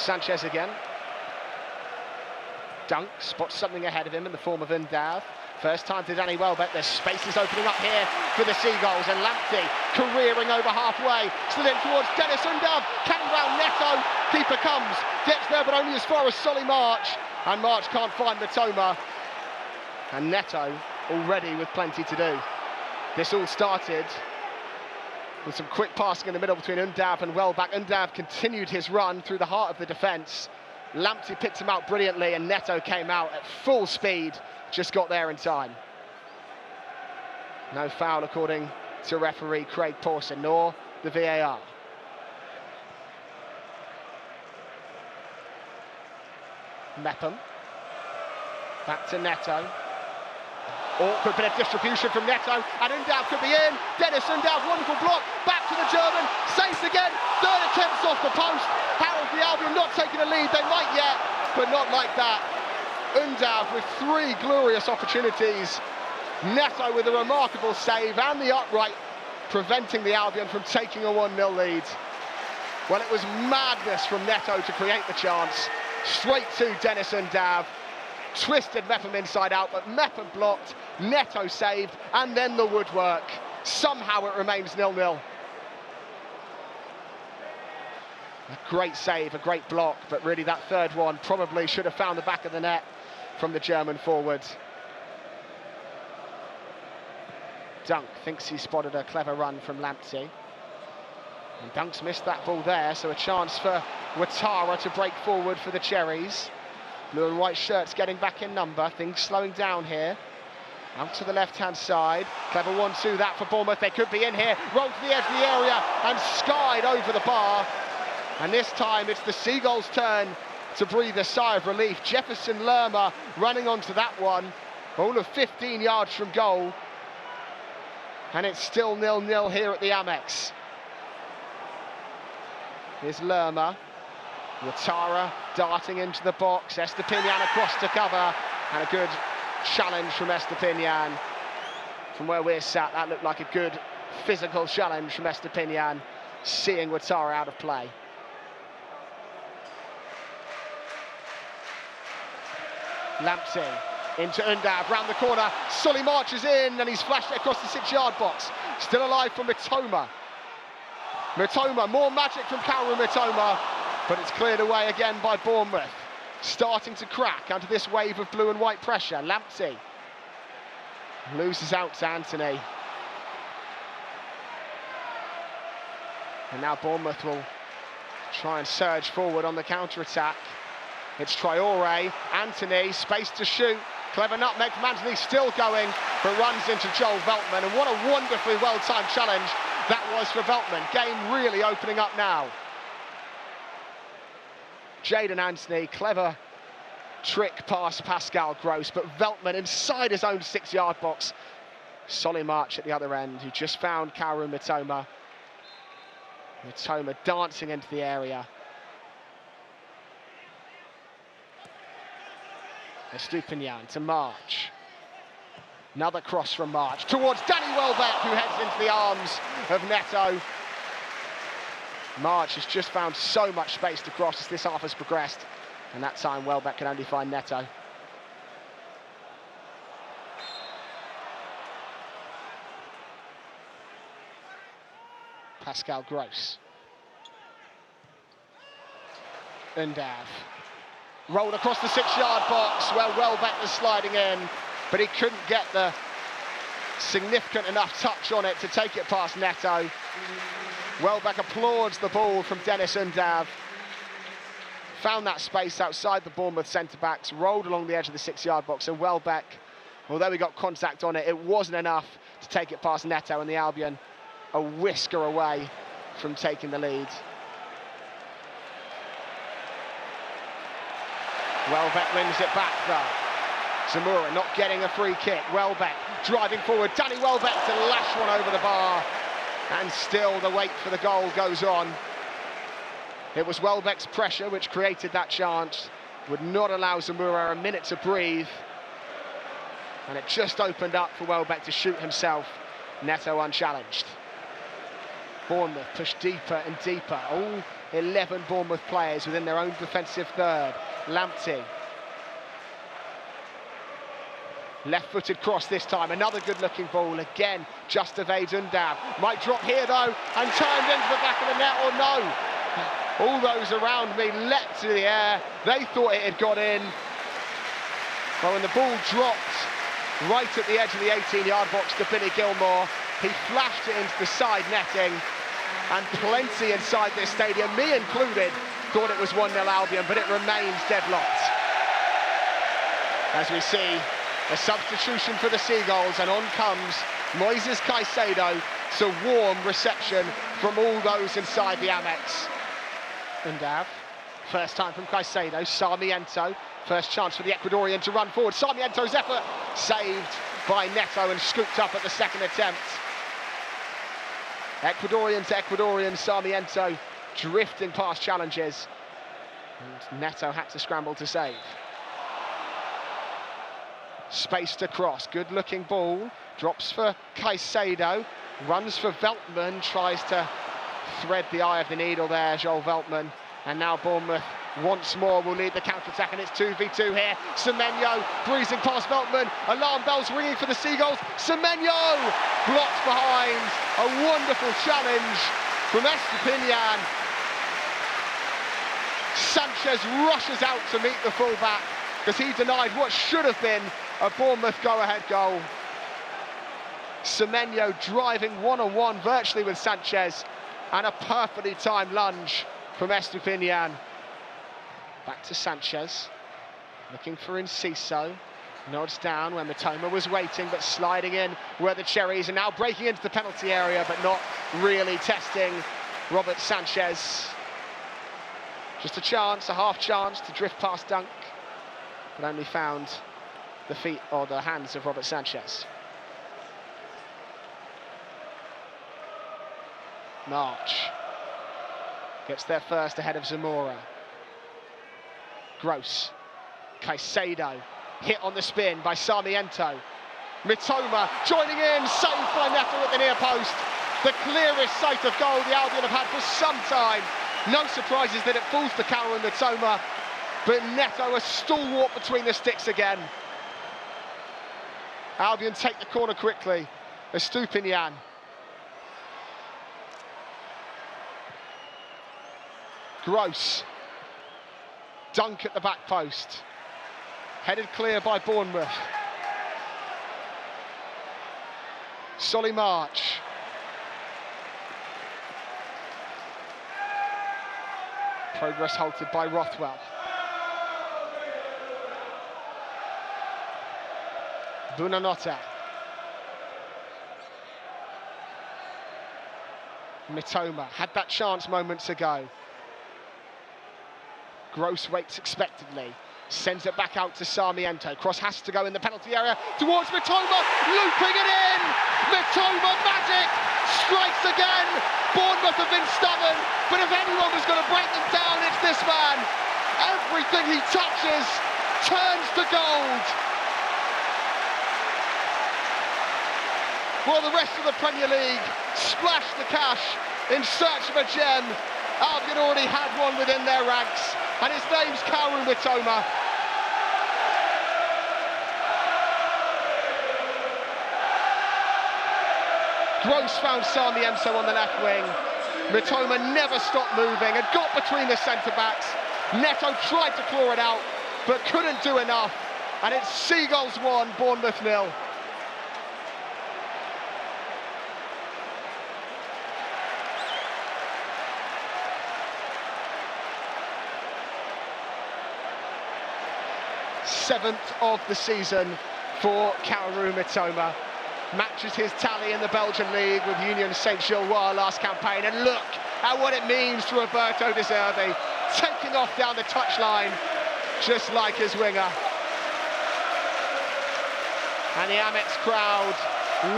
Sanchez again. Dunk spots something ahead of him in the form of Undav. First time to Danny Welbeck. There's spaces opening up here for the Seagulls, and Lamptey careering over halfway, slid in towards Dennis Undav, cutting round Neto. Keeper comes, gets there, but only as far as Solly March, and March can't find Mitoma. And Neto already with plenty to do. This all started with some quick passing in the middle between Undav and Welbeck. Undav continued his run through the heart of the defence. Lamptey picked him out brilliantly, and Neto came out at full speed, just got there in time. No foul according to referee Craig Pawson, nor the VAR. Mepham, back to Neto. Awkward bit of distribution from Neto, and Undav could be in. Dennis Undav, wonderful block, back to the German, saves again, third attempt off the post. How is the Albion not taking a lead? They might yet, but not like that. Undav with 3 glorious opportunities. Neto with a remarkable save and the upright, preventing the Albion from taking a 1-0 lead. Well, it was madness from Neto to create the chance. Straight to Dennis Undav. Twisted Mepham inside out, but Mepham blocked, Neto saved, and then the woodwork. Somehow it remains 0-0. A great save, a great block, but really that third one probably should have found the back of the net from the German forward. Dunk thinks he spotted a clever run from Lamptey. And Dunk's missed that ball there, so a chance for Ouattara to break forward for the Cherries. Blue and white shirts getting back in number, things slowing down here. Out to the left-hand side, clever 1-2 that for Bournemouth, they could be in here, rolled to the edge of the area and skied over the bar. And this time it's the Seagulls' turn to breathe a sigh of relief. Jefferson Lerma running onto that one, all of 15 yards from goal. And it's still 0-0 here at the Amex. Here's Lerma. Ouattara darting into the box, Estepinian across to cover, and a good challenge from Estepinian. From where we're sat, that looked like a good physical challenge from Estepinian, seeing Ouattara out of play. Lamptey into Undav, round the corner, Solly marches in, and he's flashed it across the 6-yard box. Still alive from Mitoma. Mitoma, more magic from Kaoru Mitoma. But it's cleared away again by Bournemouth. Starting to crack under this wave of blue and white pressure. Lamptey loses out to Anthony. And now Bournemouth will try and surge forward on the counter-attack. It's Traore, Anthony, space to shoot. Clever nutmeg from Anthony, still going, but runs into Joel Veltman. And what a wonderfully well-timed challenge that was for Veltman. Game really opening up now. Jadon Anthony, clever trick past Pascal Gross, but Veltman inside his own 6-yard box. Solly March at the other end, who just found Kaoru Mitoma. Mitoma dancing into the area. Estupinian to March. Another cross from March towards Danny Welbeck, who heads into the arms of Neto. March has just found so much space to cross as this half has progressed, and that time Welbeck can only find Neto. Pascal Gross. Undav. Rolled across the 6-yard box where Welbeck was sliding in, but he couldn't get the significant enough touch on it to take it past Neto. Welbeck applauds the ball from Dennis Undav. Found that space outside the Bournemouth centre-backs, rolled along the edge of the 6-yard box, and Welbeck, although he got contact on it, it wasn't enough to take it past Neto, and the Albion a whisker away from taking the lead. Welbeck wins it back though. Zamora not getting a free kick. Welbeck driving forward. Danny Welbeck to lash one over the bar. And still the wait for the goal goes on. It was Welbeck's pressure which created that chance. Would not allow Zamora a minute to breathe. And it just opened up for Welbeck to shoot himself. Neto unchallenged. Bournemouth push deeper and deeper. All 11 Bournemouth players within their own defensive third. Lamptey. Left-footed cross this time, another good-looking ball, again, just evades Undav. Might drop here though, and turned into the back of the net, or no. All those around me leapt to the air, they thought it had got in. But when the ball dropped right at the edge of the 18-yard box to Billy Gilmore, he flashed it into the side netting, and plenty inside this stadium, me included, thought it was 1-0 Albion, but it remains deadlocked. As we see, a substitution for the Seagulls, and on comes Moises Caicedo. It's a warm reception from all those inside the Amex. Undav, first time from Caicedo. Sarmiento, first chance for the Ecuadorian to run forward. Sarmiento's effort saved by Neto and scooped up at the second attempt. Ecuadorian to Ecuadorian, Sarmiento drifting past challenges, and Neto had to scramble to save. Space to cross, good looking ball, drops for Caicedo, runs for Veltman, tries to thread the eye of the needle there, Joel Veltman, and now Bournemouth once more will lead the counter-attack, and it's 2v2 here. Semenyo breezing past Veltman, alarm bells ringing for the Seagulls. Semenyo blocked behind, a wonderful challenge from Estepinian. Sanchez rushes out to meet the fullback because he denied what should have been a Bournemouth go-ahead goal. Semenyo driving one-on-one virtually with Sanchez, and a perfectly timed lunge from Estepinian. Back to Sanchez, looking for Enciso. Nods down where Mitoma was waiting, but sliding in where the Cherries are now breaking into the penalty area, but not really testing Robert Sanchez. Just a chance, a half chance to drift past Dunk, but only found the feet or the hands of Robert Sanchez. March gets there first ahead of Zamora. Gross. Caicedo hit on the spin by Sarmiento. Mitoma joining in, saved by Neto at the near post. The clearest sight of goal the Albion have had for some time. No surprises that it falls to Cameron Mitoma, but Neto a stalwart between the sticks again. Albion take the corner quickly. Estepinian. Gross. Dunk at the back post. Headed clear by Bournemouth. Solly March. Progress halted by Rothwell. Buonanotte. Mitoma had that chance moments ago. Gross waits expectantly, sends it back out to Sarmiento. Cross has to go in the penalty area towards Mitoma, looping it in! Mitoma magic! Strikes again! Bournemouth have been stubborn, but if anyone was going to break them down, it's this man. Everything he touches turns to gold. While the rest of the Premier League splash the cash in search of a gem, Albion already had one within their ranks, and his name's Kaoru Mitoma. Gross found Sarmiento on the left wing. Mitoma never stopped moving and got between the centre-backs. Neto tried to claw it out, but couldn't do enough. And it's Seagulls 1, Bournemouth 0. Seventh of the season for Kaoru Mitoma. Matches his tally in the Belgian League with Union Saint-Gilloise last campaign. And look at what it means to Roberto De Zerbi, taking off down the touchline just like his winger. And the Amex crowd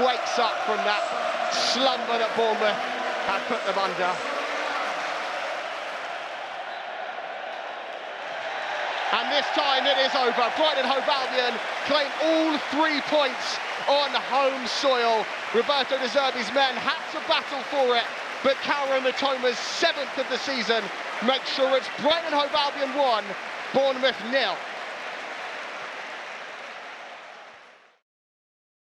wakes up from that slumber that Bournemouth had put them under. And this time it is over. Brighton Hove Albion claim all 3 points on home soil. Roberto De Zerbi's men had to battle for it but Kaoru Mitoma's 7th of the season makes sure it's Brighton Hove Albion 1, Bournemouth 0.